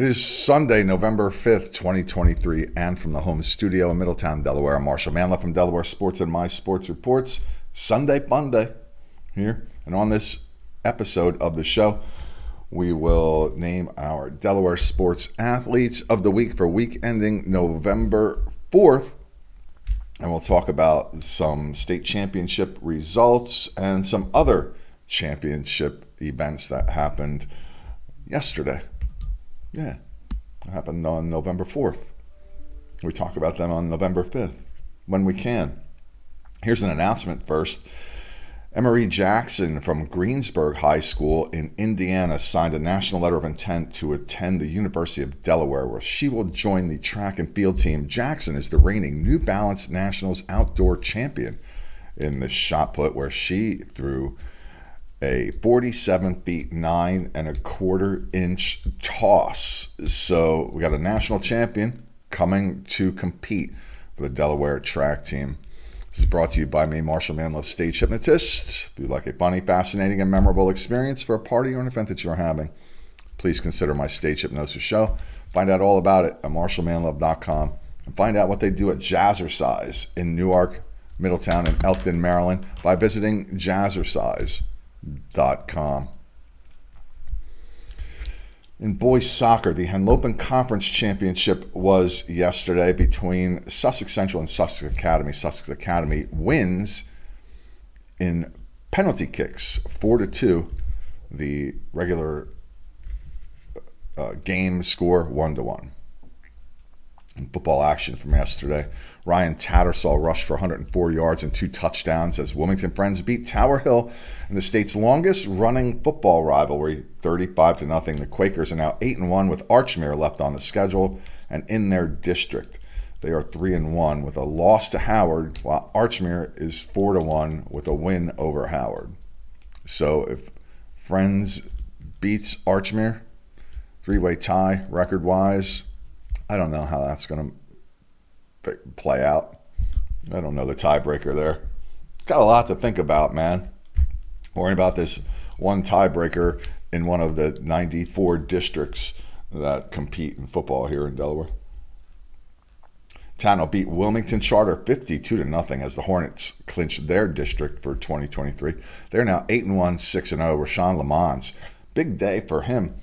It is Sunday, November 5th, 2023, and from the home studio in Middletown, Delaware, I'm Marshal Manlove from Delaware Sports and My Sports Reports. Sunday Fun Day here. And on this episode of the show, we will name our Delaware Sports Athletes of the Week for week ending November 4th. And we'll talk about some state championship results and some other championship events that happened yesterday. Yeah, it happened on November 4th. We talk about them on November 5th when we can. Here's an announcement first. Emery Jackson from Greensburg High School in Indiana signed a national letter of intent to attend the University of Delaware, where she will join the track and field team. Jackson is the reigning New Balance Nationals outdoor champion in the shot put, where she threw a 47 feet 9 1/4 inch toss. So we got a national champion coming to compete for the Delaware track team. This is brought to you by me, Marshal Manlove, stage hypnotist. If you'd like a funny, fascinating, and memorable experience for a party or an event that you're having, please consider my stage hypnosis show. Find out all about it at marshalmanlove.com and find out what they do at Jazzercise in Newark, Middletown, and Elkton, Maryland by visiting Jazzercise.com. In boys soccer, the Henlopen Conference Championship was yesterday between Sussex Central and Sussex Academy. Sussex Academy wins in penalty kicks, 4-2. The regular game score 1-1. In football action from yesterday, Ryan Tattersall rushed for 104 yards and 2 touchdowns as Wilmington Friends beat Tower Hill in the state's longest running football rivalry, 35-0. The Quakers are now 8-1 with Archmere left on the schedule and in their district. They are 3-1 with a loss to Howard, while Archmere is 4-1 with a win over Howard. So if Friends beats Archmere, 3-way tie record-wise, I don't know how that's going to play out. I don't know the tiebreaker there. Got a lot to think about, man. Worrying about this one tiebreaker in one of the 94 districts that compete in football here in Delaware. Tano beat Wilmington Charter 52-0 as the Hornets clinched their district for 2023. They're now 8-1, 6-0. Rashawn Lamons, big day for him.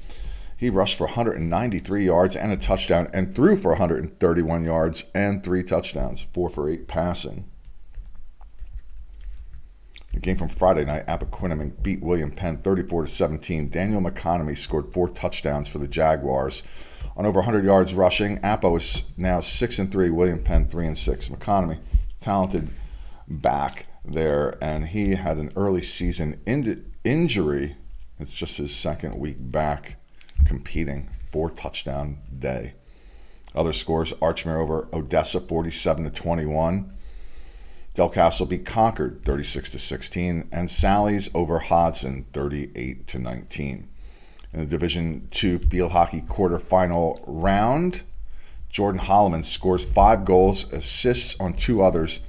He rushed for 193 yards and a touchdown and threw for 131 yards and 3 touchdowns, 4 for 8 passing. The game from Friday night, Appoquinimink beat William Penn 34-17. Daniel McConomy scored 4 touchdowns for the Jaguars. On over 100 yards rushing, Appo is now 6-3, William Penn 3-6. McConomy, talented back there, and he had an early season injury. It's just his second week back competing. 4 touchdown day. Other scores: Archmere over Odessa 47-21. Del Castle beat Concord 36-16, and Sally's over Hodson 38-19. In the Division II field hockey quarterfinal round, Jordan Holloman scores 5 goals, assists on 2 others,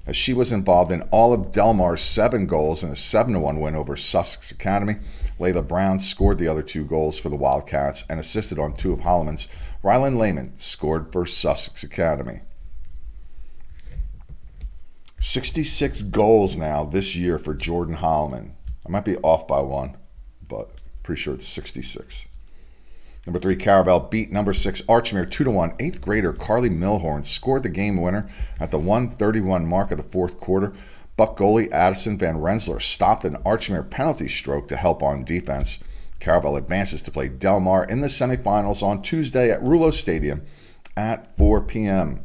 as she was involved in all of Delmar's 7 goals in a 7-1 win over Sussex Academy. Layla Brown scored the other 2 goals for the Wildcats and assisted on 2 of Holloman's. Rylan Lehman scored for Sussex Academy. 66 goals now this year for Jordan Holloman. I might be off by 1, but pretty sure it's 66. Number 3, Caravel beat number 6, Archmere 2-1. 8th grader Carly Milhorn scored the game winner at the 1:31 mark of the 4th quarter. Buck goalie Addison Van Rensler stopped an Archmere penalty stroke to help on defense. Caravel advances to play Delmar in the semifinals on Tuesday at Rouleau Stadium at 4 p.m.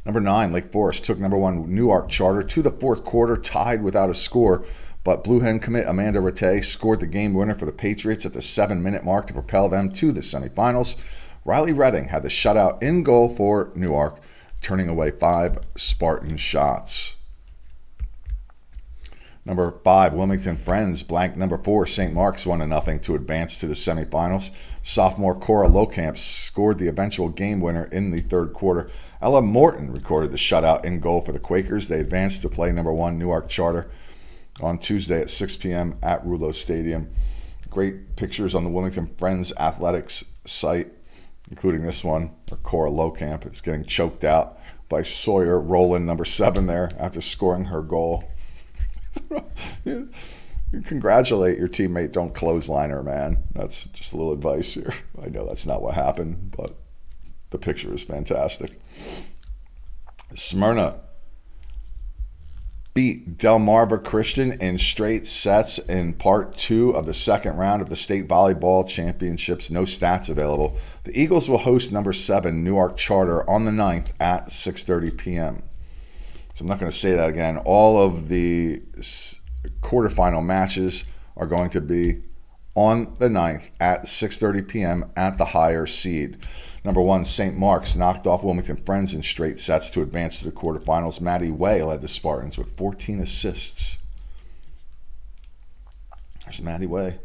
Number 9, Lake Forest took number 1 Newark Charter to the 4th quarter, tied without a score. But Blue Hen commit Amanda Rattay scored the game winner for the Patriots at the 7-minute mark to propel them to the semifinals. Riley Redding had the shutout in goal for Newark, turning away 5 Spartan shots. Number 5, Wilmington Friends blanked number 4, St. Mark's 1-0 to advance to the semifinals. Sophomore Cora Lowcamp scored the eventual game winner in the 3rd quarter. Ella Morton recorded the shutout in goal for the Quakers. They advanced to play number 1 Newark Charter on Tuesday at 6 p.m. at Rouleau Stadium. great pictures on the Wilmington Friends Athletics site, including this one, where Cora Lowcamp is getting choked out by Sawyer Rowland, number 7 there, after scoring her goal. You congratulate your teammate, don't clothesline her, man. That's just a little advice here. I know that's not what happened, but the picture is fantastic. Smyrna beat Delmarva Christian in straight sets in part 2 of the second round of the state volleyball championships. No stats available. The Eagles will host number 7 Newark Charter on the 9th at 6:30 p.m. So I'm not going to say that again. All of the quarterfinal matches are going to be on the 9th at 6:30 p.m. at the higher seed. Number 1, St. Mark's knocked off Wilmington Friends in straight sets to advance to the quarterfinals. Maddie Way led the Spartans with 14 assists. There's Maddie Way.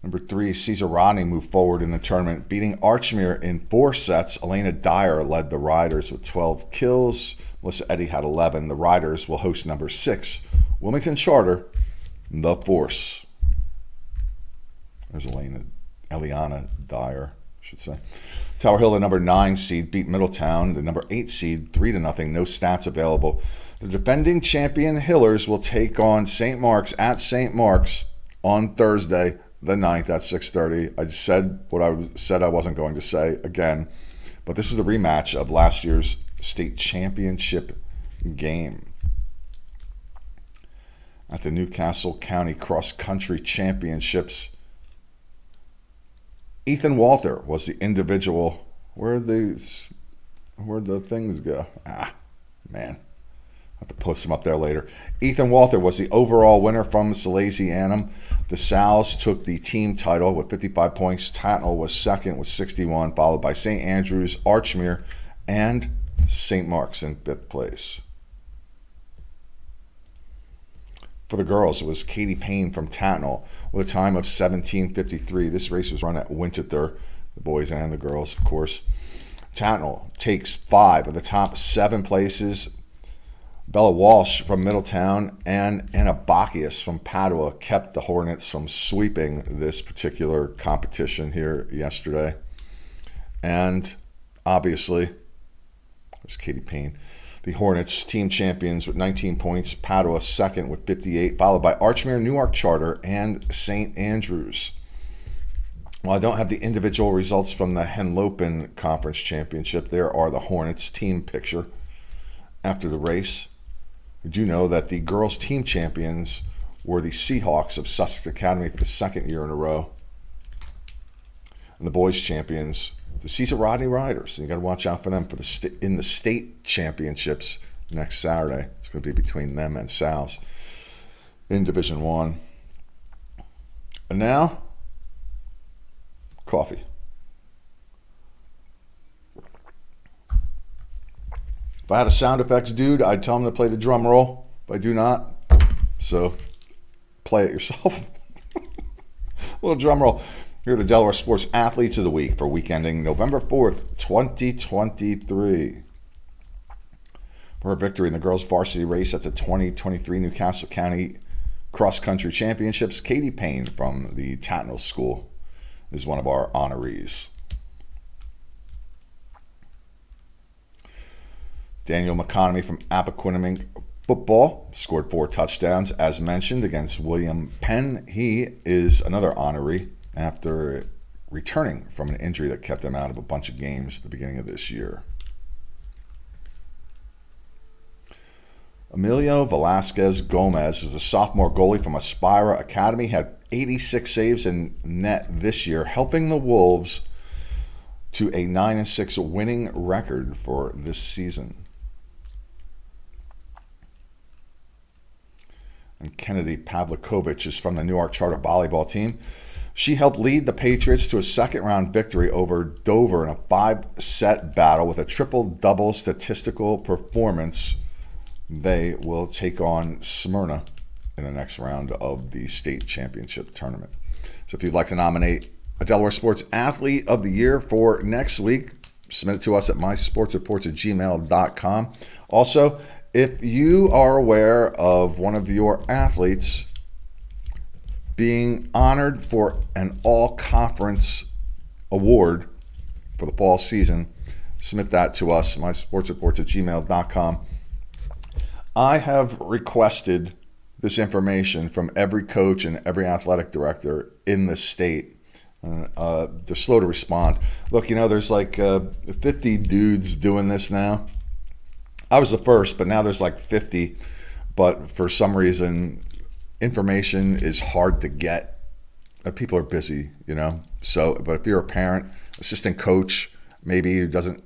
Number 3, Caesar Rodney moved forward in the tournament, beating Archmere in 4 sets. Elena Dyer led the Riders with 12 kills. Melissa Eddy had 11. The Riders will host number 6, Wilmington Charter, the Force. There's Eliana Dyer, I should say. Tower Hill, the number 9 seed, beat Middletown, the number 8 seed, 3-0. No stats available. The defending champion Hillers will take on St. Mark's at St. Mark's on Thursday, the 9th at 6:30. I said what I said I wasn't going to say again, but this is the rematch of last year's state championship game. At the Newcastle County Cross Country Championships, Ethan Walter was the individual. Where'd the things go? Man. I'll have to post them up there later. Ethan Walter was the overall winner from Salesianum. The Sal's took the team title with 55 points. Tatnall was second with 61, followed by St. Andrews, Archmere, and St. Mark's in 5th place. For the girls, it was Katie Payne from Tatnall with a time of 17:53. This race was run at Winterthur, the boys and the girls, of course. Tatnall takes 5 of the top 7 places. Bella Walsh from Middletown and Anna Bacchius from Padua kept the Hornets from sweeping this particular competition here yesterday. And obviously, there's Katie Payne. The Hornets, team champions with 19 points. Padua second with 58, followed by Archmere, Newark Charter, and St. Andrews. While I don't have the individual results from the Henlopen Conference Championship, there are the Hornets team picture after the race. We do know that the girls' team champions were the Seahawks of Sussex Academy for the 2nd year in a row. And the boys' champions, the Caesar Rodney Riders. And you got to watch out for them for in the state championships next Saturday. It's going to be between them and Sal's in Division 1. And now, coffee. If I had a sound effects dude, I'd tell him to play the drum roll, but I do not. So play it yourself. A little drum roll. Here are the Delaware Sports Athletes of the Week for week ending November 4th, 2023. For her victory in the girls' varsity race at the 2023 Newcastle County Cross Country Championships, Katie Payne from the Tatnall School is one of our honorees. Daniel McConomy from Appoquinimink football scored 4 touchdowns, as mentioned, against William Penn. He is another honoree after returning from an injury that kept him out of a bunch of games at the beginning of this year. Emilio Velasquez Gomez is a sophomore goalie from Aspira Academy, had 86 saves in net this year, helping the Wolves to a 9-6 winning record for this season. And Kennedy Pavlikovich is from the Newark Charter volleyball team. She helped lead the Patriots to a second-round victory over Dover in a 5-set battle with a triple-double statistical performance. They will take on Smyrna in the next round of the state championship tournament. So if you'd like to nominate a Delaware Sports Athlete of the Year for next week, submit it to us at mysportsreports@gmail.com. Also, if you are aware of one of your athletes being honored for an all-conference award for the fall season, submit that to us, mysportsreports@gmail.com. I have requested this information from every coach and every athletic director in the state. They're slow to respond. Look, there's like 50 dudes doing this now. I was the first, but now there's like 50. But for some reason, information is hard to get. People are busy, So, but if you're a parent, assistant coach, maybe who doesn't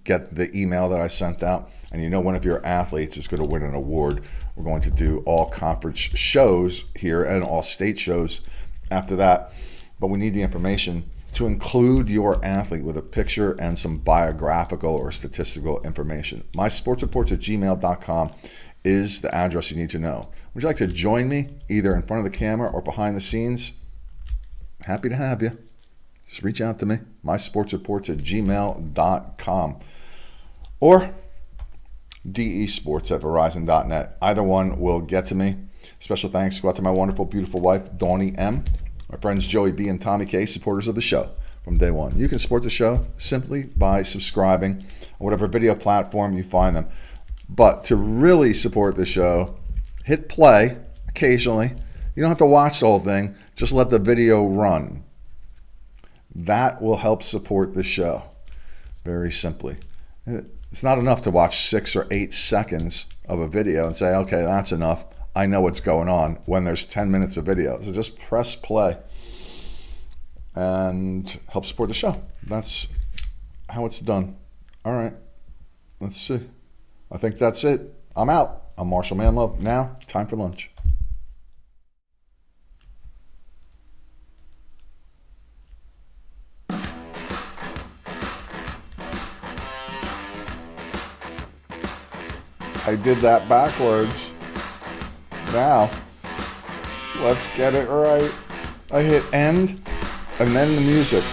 get the email that I sent out, and one of your athletes is going to win an award, we're going to do all conference shows here and all state shows after that. But we need the information to include your athlete with a picture and some biographical or statistical information. mysportsreports@gmail.com is the address you need to know. Would you like to join me either in front of the camera or behind the scenes? Happy to have you. Just reach out to me, mysportsreports@gmail.com or desports@verizon.net. Either one will get to me. Special thanks go out to my wonderful, beautiful wife, Dawnie M., my friends Joey B. and Tommy K., supporters of the show from day one. You can support the show simply by subscribing on whatever video platform you find them. But to really support the show, hit play occasionally. You don't have to watch the whole thing. Just let the video run. That will help support the show, very simply. It's not enough to watch 6 or 8 seconds of a video and say, okay, that's enough. I know what's going on when there's 10 minutes of video. So just press play and help support the show. That's how it's done. All right, let's see. I think that's it. I'm out. I'm Marshal Manlove. Now, time for lunch. I did that backwards. Now, let's get it right. I hit end and then the music.